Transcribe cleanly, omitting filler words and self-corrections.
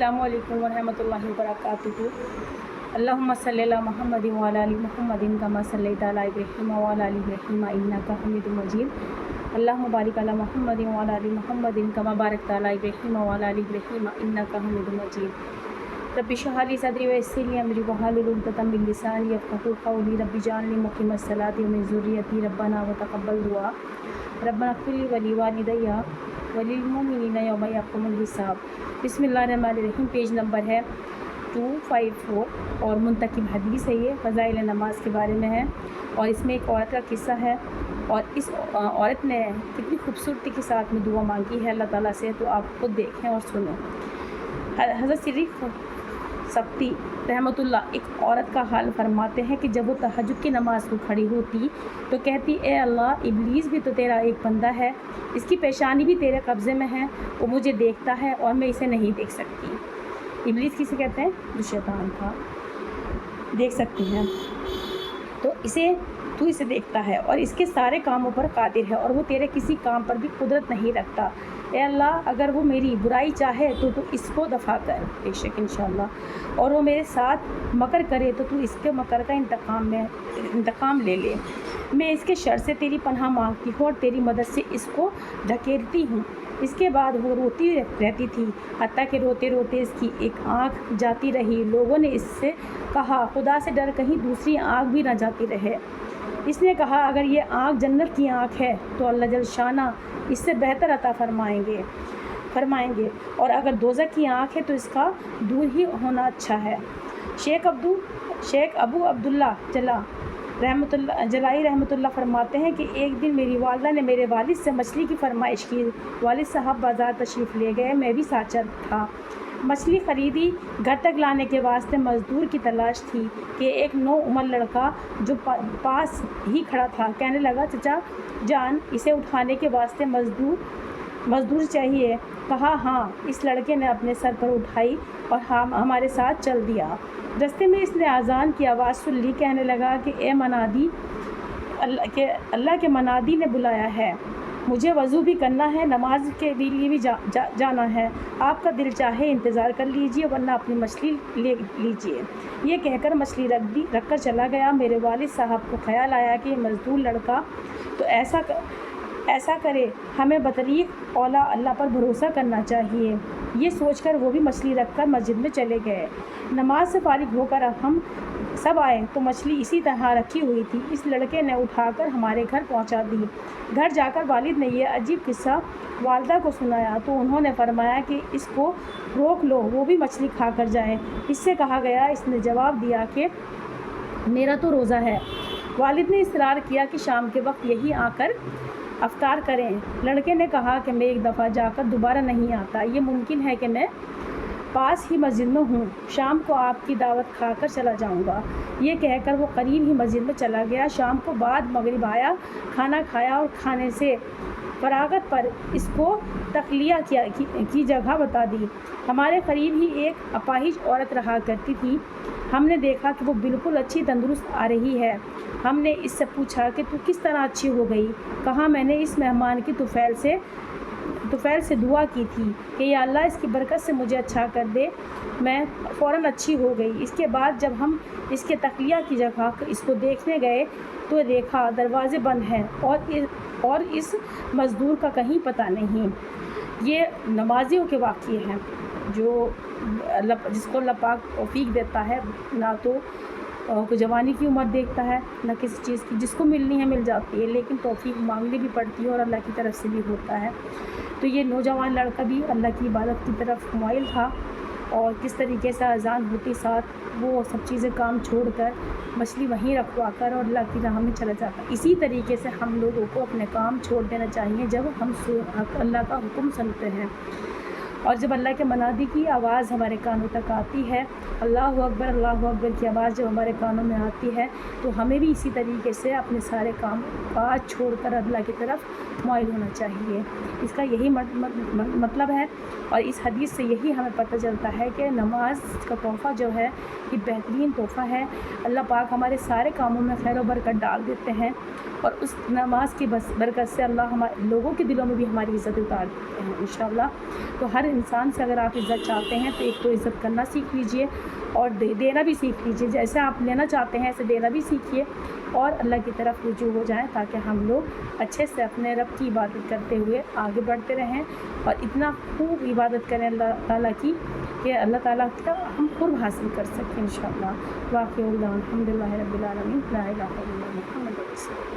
अस्सलामु अलैकुम वरहमतुल्लाहि वबरकातुहू। अल्लाहुम्मा सल्लि अला मुहम्मदिन व अला आलि मुहम्मदिन कमा सल्लैता अला इब्राहीम व अला आलि इब्राहीम इन्नका हमीदुम मजीद। अल्लाहुम्मा बारिक अला मुहम्मदिन व अला आलि मुहम्मदिन कमा बारकता अला इब्राहीम व अला आलि इब्राहीम इन्नका हमीदुम मजीद। रब्बि इश्रह ली सदरी व यस्सिर ली अमरी वहलुल उक़दतम मिन लिसानी यफ़क़हू क़ौली। रब्बि इजअलनी मुक़ीमस सलाति व मिन ज़ुर्रिय्यती रब्बना व तक़ब्बल दुआ। रब्बना इग़फ़िर ली व लिवालिदैया वलिल मुमिनीना यौमा यक़ूमुल हिसाब। बिस्मिल्लाहिर्रहमानिर्रहीम। पेज नंबर है 254 और मुंतकिब हदीस है। ये फ़ज़ाइल नमाज के बारे में है और इसमें एक औरत का किस्सा है और इस औरत ने कितनी खूबसूरती के साथ में दुआ मांगी है अल्लाह ताला से, तो आप खुद देखें और सुनें। हज़रत सिद्दीक़ सब्ती रहमतुल्लाह एक औरत का हाल फरमाते हैं कि जब वो तहज्जुद की नमाज़ को खड़ी होती तो कहती, ए अल्लाह, इब्लीस भी तो तेरा एक बंदा है, इसकी पेशानी भी तेरे कब्ज़े में है, वो मुझे देखता है और मैं इसे नहीं देख सकती। इब्लीस किसे कहते हैं? जो शैतान था। देख सकती हैं तो तू इसे देखता है और इसके सारे कामों पर कादिर है और वो तेरे किसी काम पर भी कुदरत नहीं रखता। ए अल्लाह, अगर वो मेरी बुराई चाहे तो तू इसको दफ़ा कर, बेशक इंशाअल्लाह, और वो मेरे साथ मकर करे तो तू इसके मकर का इंतकाम ले ले। मैं इसके शर से तेरी पनाह मांगती हूँ और तेरी मदद से इसको ढकेलती हूँ। इसके बाद वो रोती रहती थी, हत्ता कि रोते रोते इसकी एक आँख जाती रही। लोगों ने इससे कहा, खुदा से डर, कहीं दूसरी आँख भी ना जाती रहे। इसने कहा, अगर ये आँख जन्नत की आँख है तो अल्लाह जल शाना इससे बेहतर अता फरमाएंगे और अगर दोज़ख की आँख है तो इसका दूर ही होना अच्छा है। शेख अबू अब्दुल्ला जलाई रहमतुल्लाह फरमाते हैं कि एक दिन मेरी वालदा ने मेरे वालिद से मछली की फरमाइश की। वालिद साहब बाज़ार तशरीफ़ ले गए, मैं भी साथ था। मछली ख़रीदी। घर तक लाने के वास्ते मज़दूर की तलाश थी कि एक नौ उम्र लड़का जो पास ही खड़ा था कहने लगा, चचा जान, इसे उठाने के वास्ते मज़दूर चाहिए। कहा, हाँ। इस लड़के ने अपने सर पर उठाई और हमारे साथ चल दिया। रस्ते में इसने आज़ान की आवाज़ सुन ली। कहने लगा कि ए मनादी, अल्लाह के मनादी ने बुलाया है, मुझे वज़ू भी करना है, नमाज के लिए भी जाना है। आपका दिल चाहे इंतज़ार कर लीजिए वरना अपनी मछली ले लीजिए। ये कहकर मछली रख कर चला गया। मेरे वालिद साहब को ख्याल आया कि मज़दूर लड़का तो ऐसा करे, हमें बतरीक़ औला अल्लाह पर भरोसा करना चाहिए। ये सोचकर वो भी मछली रखकर मस्जिद में चले गए। नमाज से फारिग होकर हम सब आए तो मछली इसी तरह रखी हुई थी। इस लड़के ने उठाकर हमारे घर पहुंचा दी। घर जाकर वालिद ने यह अजीब किस्सा वालदा को सुनाया तो उन्होंने फरमाया कि इसको रोक लो, वो भी मछली खा कर जाए। इससे कहा गया, इसने जवाब दिया कि मेरा तो रोज़ा है। वालिद ने इसरार किया कि शाम के वक्त यही आकर अफ्तार करें। लड़के ने कहा कि मैं एक दफ़ा जाकर दोबारा नहीं आता, ये मुमकिन है कि मैं पास ही मस्जिद में हूँ, शाम को आपकी दावत खाकर चला जाऊँगा। ये कहकर वो करीब ही मस्जिद में चला गया। शाम को बाद मगरिब आया, खाना खाया और खाने से फरागत पर इसको तखलिया की जगह बता दी। हमारे करीब ही एक अपाहिज औरत रहा करती थी। हमने देखा कि वो बिल्कुल अच्छी तंदुरुस्त आ रही है। हमने इससे पूछा कि तू किस तरह अच्छी हो गई? कहा, मैंने इस मेहमान की तुफ़ैल से दुआ की थी कि या अल्लाह, इसकी बरकत से मुझे अच्छा कर दे। मैं फ़ौरन अच्छी हो गई। इसके बाद जब हम इसके तकिया की जगह इसको देखने गए तो देखा दरवाज़े बंद हैं और इस मज़दूर का कहीं पता नहीं। ये नमाजियों के वाक़ये हैं जिसको अल्लाह पाक तौफ़ीक देता है, ना तो जवानी की उम्र देखता है ना किसी चीज़ की, जिसको मिलनी है मिल जाती है, लेकिन तौफ़ीक मांगनी भी पड़ती है और अल्लाह की तरफ से भी होता है। तो ये नौजवान लड़का भी अल्लाह की इबादत की तरफ मुआइल था और किस तरीके से अज़ान होती साथ वो सब चीज़ें काम छोड़कर मछली वहीं रखवा कर और अल्लाह की राह में चला जाता। इसी तरीके से हम लोगों को अपने काम छोड़ देना चाहिए जब हम अल्लाह का हुक्म सुनते हैं और जब अल्लाह के मनादी की आवाज़ हमारे कानों तक आती है अल्लाह अकबर की आवाज़ जब हमारे कानों में आती है तो हमें भी इसी तरीके से अपने सारे काम काज छोड़कर अल्लाह की तरफ माइल होना चाहिए। इसका यही मतलब है, और इस हदीस से यही हमें पता चलता है कि नमाज का तोहफ़ा जो है ये बेहतरीन तोहफ़ा है। अल्लाह पाक हमारे सारे कामों में खैर व बरकत डाल देते हैं, और उस नमाज की बरकत से अल्लाह हमारे लोगों के दिलों में भी हमारी इज़्ज़त उतार देते हैं इंशाअल्लाह। तो हर इंसान से अगर आप इज़्ज़त चाहते हैं तो एक तो इज़्ज़त करना सीख लीजिए और देना भी सीख लीजिए। जैसे आप लेना चाहते हैं ऐसे देना भी सीखिए, और अल्लाह की तरफ रुजू हो जाएं ताकि हम लोग अच्छे से अपने रब की इबादत करते हुए आगे बढ़ते रहें, और इतना खूब इबादत करें अल्लाह ताला की कि अल्लाह ताला का हम क़ुर्ब हासिल कर सकें इंशाअल्लाह। वाक़िअल्लाह अल्हम्दुलिल्लाहि रब्बिल आलमीन, ला इलाहा इल्लल्लाह मुहम्मदुर रसूलुल्लाह।